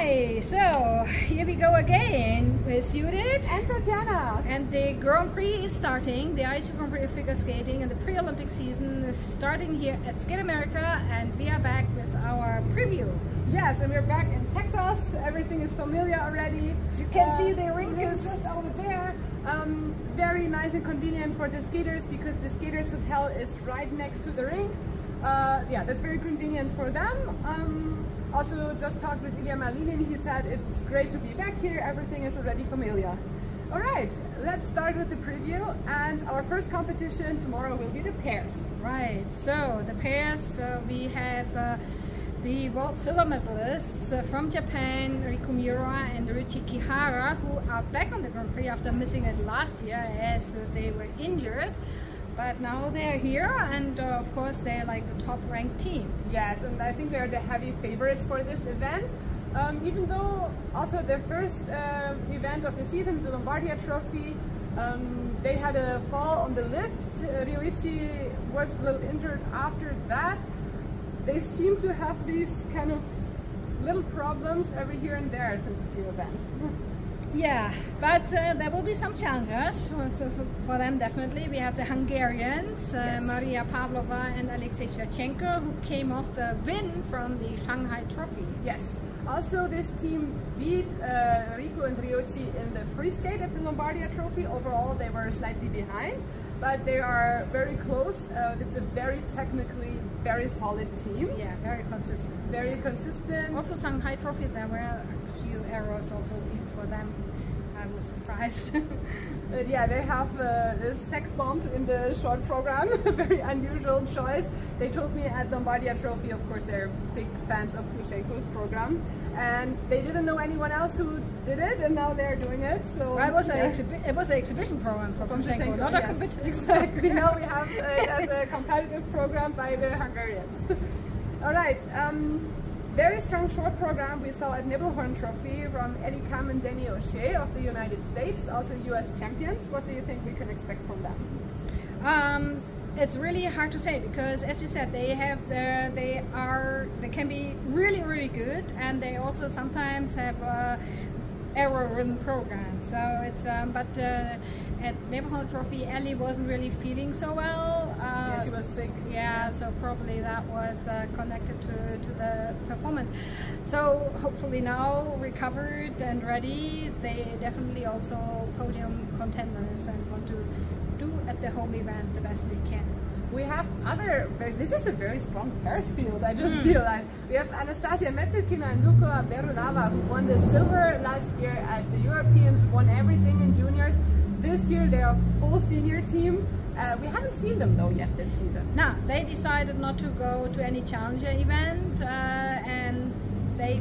Hi, so here we go again with Judith and Tatjana. And the Grand Prix is starting, the ISU Grand Prix of figure skating, and the pre-Olympic season is starting here at Skate America, and we are back with our preview. Yes, and we're back in Texas. Everything is familiar already. You can see the rink is just over there. Very nice and convenient for the skaters because the skaters hotel is right next to the rink. Yeah, that's very convenient for them. Also just talked with Ilya Malinin. He said it's great to be back here. Everything is already familiar. All right, let's start with the preview. And our first competition tomorrow will be the pairs. Right, so the pairs, we have the world silver medalists from Japan, Riku Miura and Ryuichi Kihara, who are back on the Grand Prix after missing it last year as they were injured. But now they're here, and of course they're like the top ranked team. Yes, and I think they're the heavy favorites for this event. Even though also their first event of the season, the Lombardia Trophy, they had a fall on the lift. Ryuichi was a little injured after that. They seem to have these kind of little problems every here and there since a few events. Yeah, but there will be some challenges for them, definitely. We have the Hungarians, yes. Maria Pavlova and Alexei Sviatchenko, who came off the win from the Shanghai Trophy. Yes. Also, this team beat Riku and Ryuichi in the free skate at the Lombardia Trophy. Overall, they were slightly behind, but they are very close. It's a very technically very solid team. Yeah, very consistent. Very consistent. Also, Shanghai Trophy, there were a few errors also even for them. I was surprised. But yeah, they have this sex bomb in the short program, a very unusual choice. They told me at Lombardia Trophy, of course, they're big fans of Plushenko's program, and they didn't know anyone else who did it, and now they're doing it. So it was an exhibition program for Plushenko, not a competitive. Exactly. Now we have it as a competitive program by the Hungarians. All right. Very strong short program we saw at Nebelhorn Trophy from Eddie Kam and Danny O'Shea of the United States, also US champions. What do you think we can expect from them? It's really hard to say because, as you said, they can be really good, and they also sometimes have error-ridden programs. So it's at Nebelhorn Trophy, Ellie wasn't really feeling so well. Yeah, she was sick. Yeah, so probably that was connected to the performance. So hopefully now recovered and ready. They definitely also podium contenders and want to do at the home event the best they can. We have this is a very strong pairs field, I just realized. We have Anastasia Metelkina and Luka Berulava, who won the silver last year at the Europeans, won everything in juniors. This year they are a full senior team. We haven't seen them though yet this season. No, they decided not to go to any challenger event, and they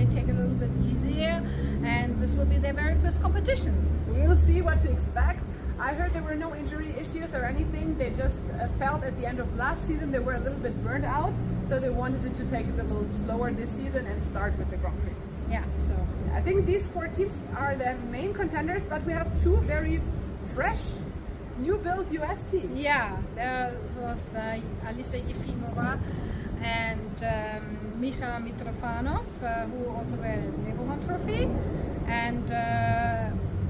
take it a little bit easier, and this will be their very first competition. We will see what to expect. I heard there were no injury issues or anything. They just felt at the end of last season they were a little bit burned out, so they wanted to take it a little slower this season and start with the Grand Prix. Yeah, so I think these four teams are the main contenders, but we have two very fresh, new-built US teams. Yeah, there was Alisa Yefimova and Misha Mitrofanov, who also were at the Nebelhorn Trophy, and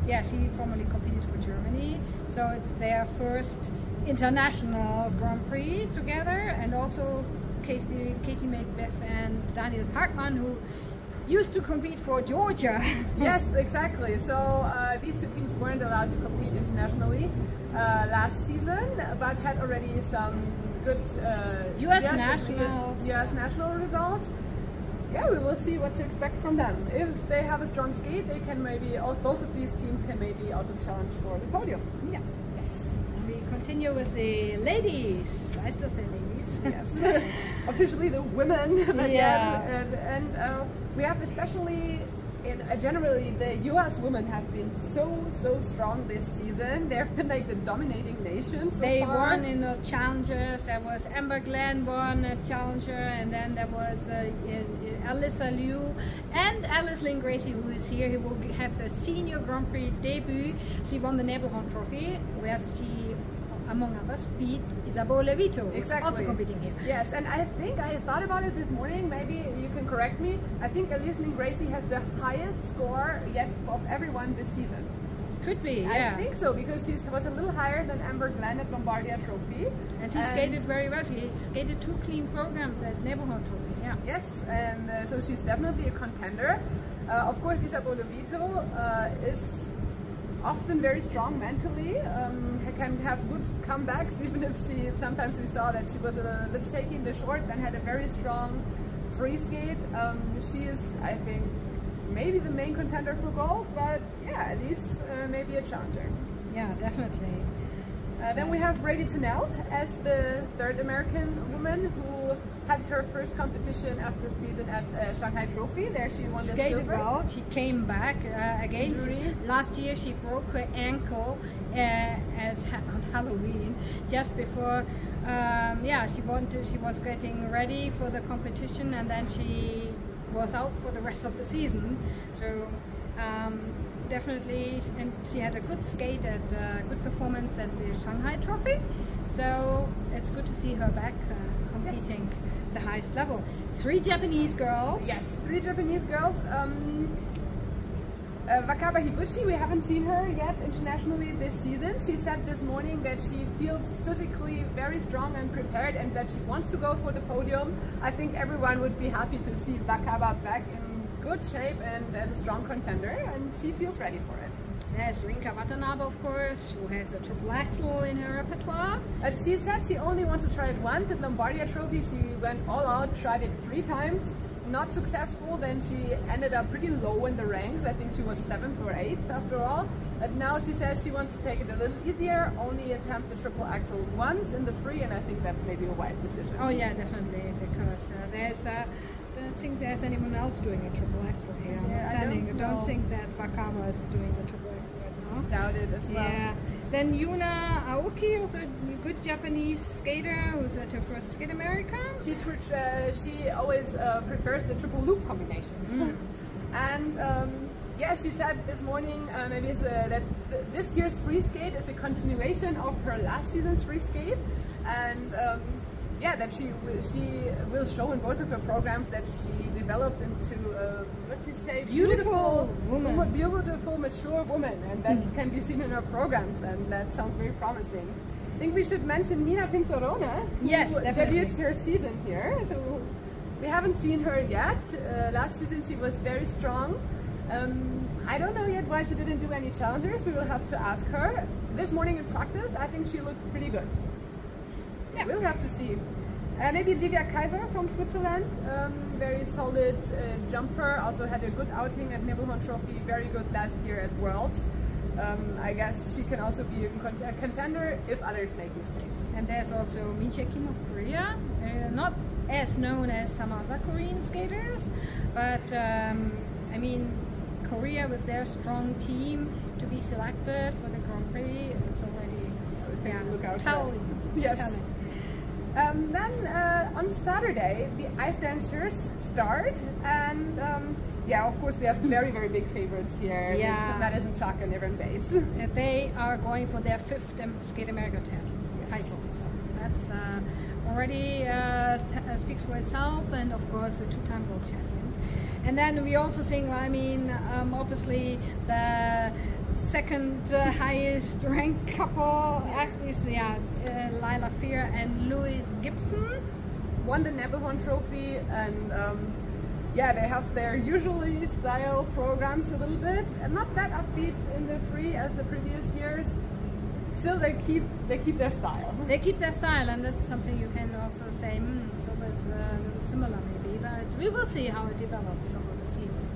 yeah, she formerly competed for Germany, so it's their first international Grand Prix together, and also Katie Magbess and Daniel Parkman, who used to compete for Georgia. Yes, exactly. So these two teams weren't allowed to compete internationally last season, but had already some good US national results. Yeah, we will see what to expect from them. If they have a strong skate, they can maybe, both of these teams can maybe also challenge for the podium. Yeah. Yes. And we continue with the ladies. I still say ladies. Yes. Officially the women again. Yeah. And we have especially generally the US women have been so strong this season. They've been like the dominating nation so They far. won in the challengers. There was Amber Glenn won a challenger, and then there was Alyssa Liu and Alice Lynn Gracie, who is here. He will have her senior Grand Prix debut. She won the Nebelhorn Trophy, where she among others, beat Isabeau Levito, who's also competing here. Yes, and I think I thought about it this morning, maybe you can correct me. I think Elise Mingracie has the highest score yet of everyone this season. Could be, yeah. I think so, because she was a little higher than Amber Glenn at Lombardia Trophy. And she skated very well. She skated 2 clean programs at Nederland Trophy, yeah. Yes, and so she's definitely a contender. Of course, Isabeau Levito is often very strong mentally, can have good comebacks, even if sometimes we saw that she was a little shaky in the short, then had a very strong free skate. She is, I think, maybe the main contender for gold, but yeah, at least maybe a challenger. Yeah, definitely. Then we have Brady Tennell as the 3rd American woman who had her first competition after the season at Shanghai Trophy. There she won the silver. Well, she came back again. Last year she broke her ankle on Halloween, just before. She was getting ready for the competition, and then she was out for the rest of the season. So definitely, and she had a good skate at good performance at the Shanghai Trophy. So it's good to see her back competing the highest level. 3 Japanese girls. Yes, 3 Japanese girls. Wakaba Higuchi, we haven't seen her yet internationally this season. She said this morning that she feels physically very strong and prepared and that she wants to go for the podium. I think everyone would be happy to see Wakaba back in good shape and as a strong contender, and she feels ready for it. There's Rinka Watanabe, of course, who has a triple axel in her repertoire. She said she only wants to try it once at Lombardia Trophy. She went all out, tried it 3 times. Not successful, then she ended up pretty low in the ranks. I think she was 7th or 8th after all. But now she says she wants to take it a little easier, only attempt the triple axel once in the free, and I think that's maybe a wise decision. Oh yeah, definitely, because I don't think there's anyone else doing a triple axel here. Yeah, I don't think that Wakaba is doing the triple axel right now. Doubt it as well. Yeah. Then Yuna Aoki, also a good Japanese skater who's at her first Skate America. She always prefers the triple loop combinations. And yeah, she said this morning that this year's free skate is a continuation of her last season's free skate, and yeah, that she will show in both of her programs that she developed into what she say, beautiful mature woman, and that can be seen in her programs, and that sounds very promising. I think we should mention Nina Pinzorona, who debuts her season here. So we haven't seen her yet. Last season she was very strong. I don't know yet why she didn't do any challengers. We will have to ask her. This morning in practice, I think she looked pretty good. Yeah, we'll have to see. Maybe Livia Kaiser from Switzerland, very solid jumper, also had a good outing at Nibelhorn Trophy, very good last year at Worlds. I guess she can also be a contender if others make mistakes. And there's also Minchie Kim of Korea, not as known as some other Korean skaters, but I mean, Korea was their strong team to be selected for the Grand Prix. It's already look out telling. Yes. Then on Saturday, the ice dancers start, and yeah, of course we have very, very big favorites here. Yeah. Madison Chuck and Erin Bates. They are going for their 5th Skate America title. So that's already speaks for itself, and of course the 2-time world champions. And then we also think, I mean, obviously the 2nd highest ranked couple is Lila Fear and Louis Gibson. Won the Nibelhorn Trophy, and yeah, they have their usually style programs a little bit, and not that upbeat in the free as the previous years. Still, they keep their style. They keep their style, and that's something you can also say. So it's a little similar maybe, but we will see how it develops over the season.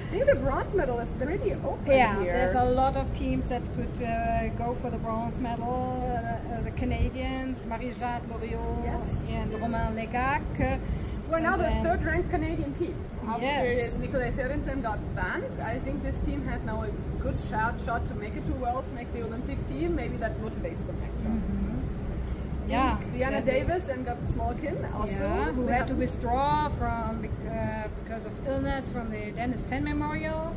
I think the bronze medal is pretty open here. Yeah, there's a lot of teams that could go for the bronze medal. The Canadians, Marie-Jade Loriot and Romain Legac. We're now the 3rd ranked Canadian team. After Nicolas Herensen got banned, I think this team has now a good shot to make it to Worlds, make the Olympic team. Maybe that motivates them extra. Yeah, Diana Davis and Gab Smolkin also, who had to withdraw from because of illness from the Dennis 10 Memorial.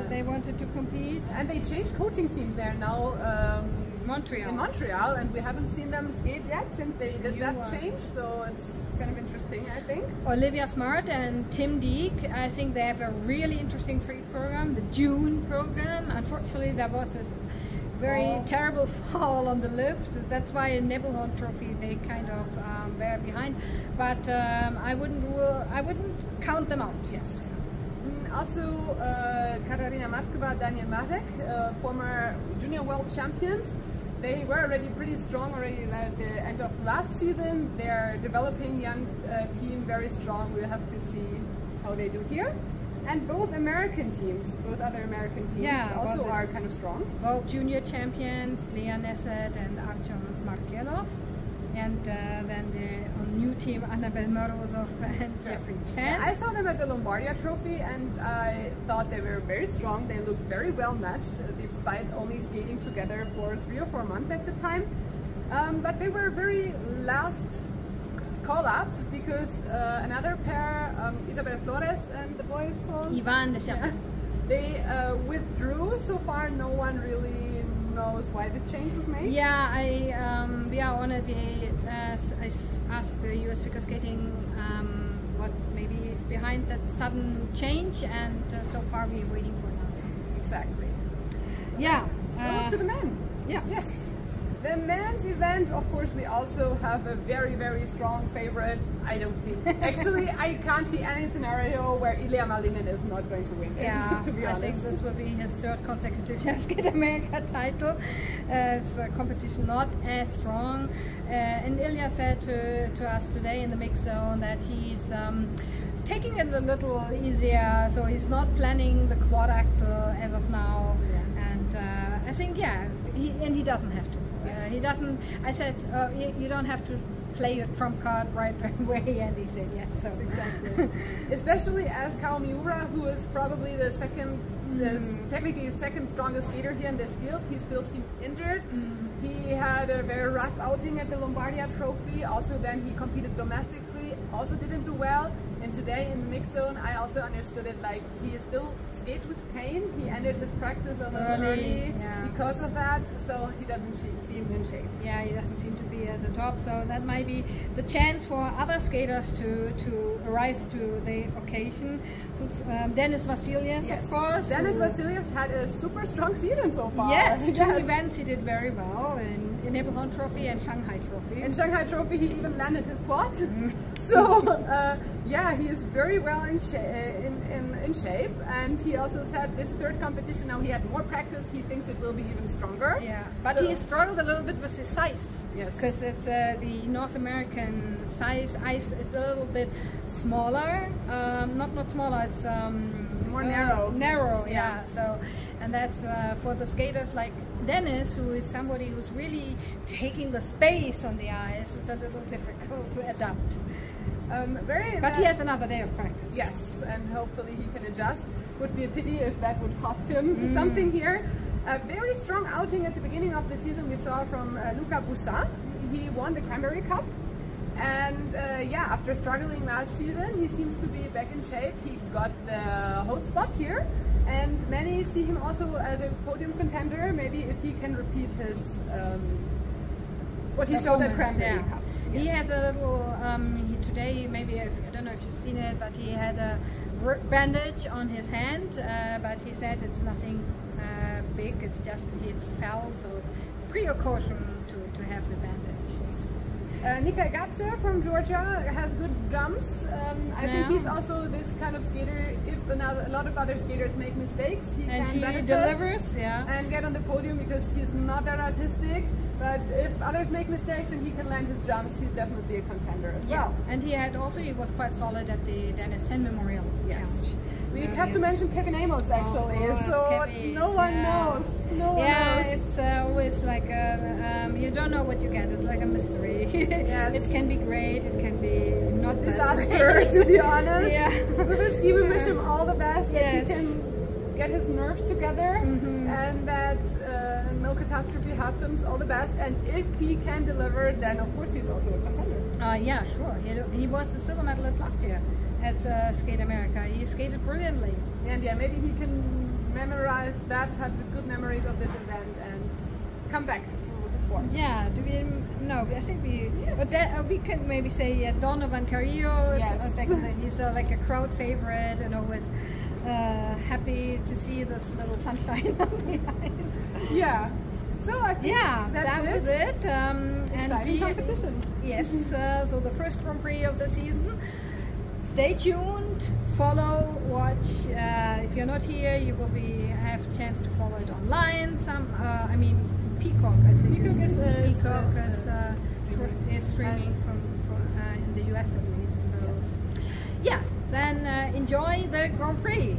They wanted to compete, and they changed coaching teams there now. Montreal. In Montreal, and we haven't seen them skate yet since they did that one. change, so it's kind of interesting, I think. Olivia Smart and Tim Deek, I think they have a really interesting free program, the June program. Unfortunately, there was this very terrible fall on the lift. That's why in Nebelhorn Trophy they kind of were behind. But I wouldn't count them out. Yes. Also, Katarina Matskova, Daniel Matek, former junior world champions. They were already pretty strong already at the end of last season. They're developing young team, very strong. We'll have to see how they do here. And both American teams, both other American teams also are kind of strong. World junior champions, Leah Nesset and Artyom Markelov. And then the new team, Annabelle Morozov and Jeffrey Chen. Yeah, I saw them at the Lombardia Trophy and I thought they were very strong. They looked very well matched, despite only skating together for 3 or 4 months at the time. But they were very last call up because another pair, Isabel Flores and the boys called Ivan Desertov. They withdrew. So far, no one really knows why this change was made. Yeah, we are on it. I asked the US figure skating what maybe is behind that sudden change, and so far we're waiting for an answer. Exactly. Yeah. To the men. Yeah. Yes. The men's event, of course, we also have a very, very strong favorite. I don't think. Actually, I can't see any scenario where Ilya Malinin is not going to win this, to be honest. I think this will be his 3rd consecutive Skate America title. It's a competition not as strong. And Ilya said to us today in the mix zone that he's taking it a little easier, so he's not planning the quad axle as of now. Yeah. And I think, he doesn't have to. Yes. He doesn't. I said, you don't have to play your trump card right away, and he said yes. So exactly. Especially as Kao Miura, who is probably the second, technically his second strongest skater here in this field, he still seemed injured. He had a very rough outing at the Lombardia Trophy. Also, then he competed domestically, also didn't do well. And today in the mixed zone, I also understood it like he still skates with pain. He ended his practice a little early because of that, so he doesn't seem in shape. Yeah, he doesn't seem to be at the top, so that might be the chance for other skaters to rise to the occasion. Dennis Vasilyevs, of course. Dennis Vasilyevs had a super strong season so far. Yes, 2 events he did very well in Nebelhorn Trophy and Shanghai Trophy. In Shanghai Trophy, he even landed his quad. So, he is very well in shape, and he also said this 3rd competition, now he had more practice, he thinks it will be even stronger. Yeah, but he struggled a little bit with his size. Yes. Because it's the North American size ice is a little bit smaller. Not smaller, it's more narrow. Narrow, yeah. So, and that's for the skaters like Dennis, who is somebody who's really taking the space on the ice, is a little difficult to adapt. But he has another day of practice. Yes, and hopefully he can adjust. Would be a pity if that would cost him something here. A very strong outing at the beginning of the season we saw from Luca Bussa. He won the Cranberry Cup. And after struggling last season, he seems to be back in shape. He got the host spot here. And many see him also as a podium contender, maybe if he can repeat his what he showed at Cranberry Cup. Yes. He has a little, today, maybe, I don't know if you've seen it, but he had a bandage on his hand, but he said it's nothing big, it's just he fell, so precaution to have the bandage. Nikai Gatze from Georgia has good jumps. I think he's also this kind of skater. If a lot of other skaters make mistakes, he delivers, and get on the podium because he's not that artistic. But if others make mistakes and he can land his jumps, he's definitely a contender as well. And he was quite solid at the Dennis 10 Memorial Challenge. We have to mention Kevin Amos actually, so Kevin, no one knows. No one knows. It's always like you don't know what you get. It's like a mystery. It can be great, it can be not disaster, to be honest. We wish him all the best, that he can get his nerves together and that no catastrophe happens. All the best, and if he can deliver, then of course he's also a contender. Yeah, sure. He was the silver medalist last year at Skate America. He skated brilliantly. And maybe he can memorize that, have good memories of this event, and come back to is for. Yeah, do we? No, I think we. Yes. But that, we could maybe say Donovan Carrillo. Yes. He's like a crowd favorite and always happy to see this little sunshine on the ice. Yeah. So I think that was it. Exciting competition. Yes. So the first Grand Prix of the season. Stay tuned, follow, watch. If you're not here, you will have a chance to follow it online. Peacock, I think. Peacock is streaming from in the US at least. So, yes. Yeah, then enjoy the Grand Prix.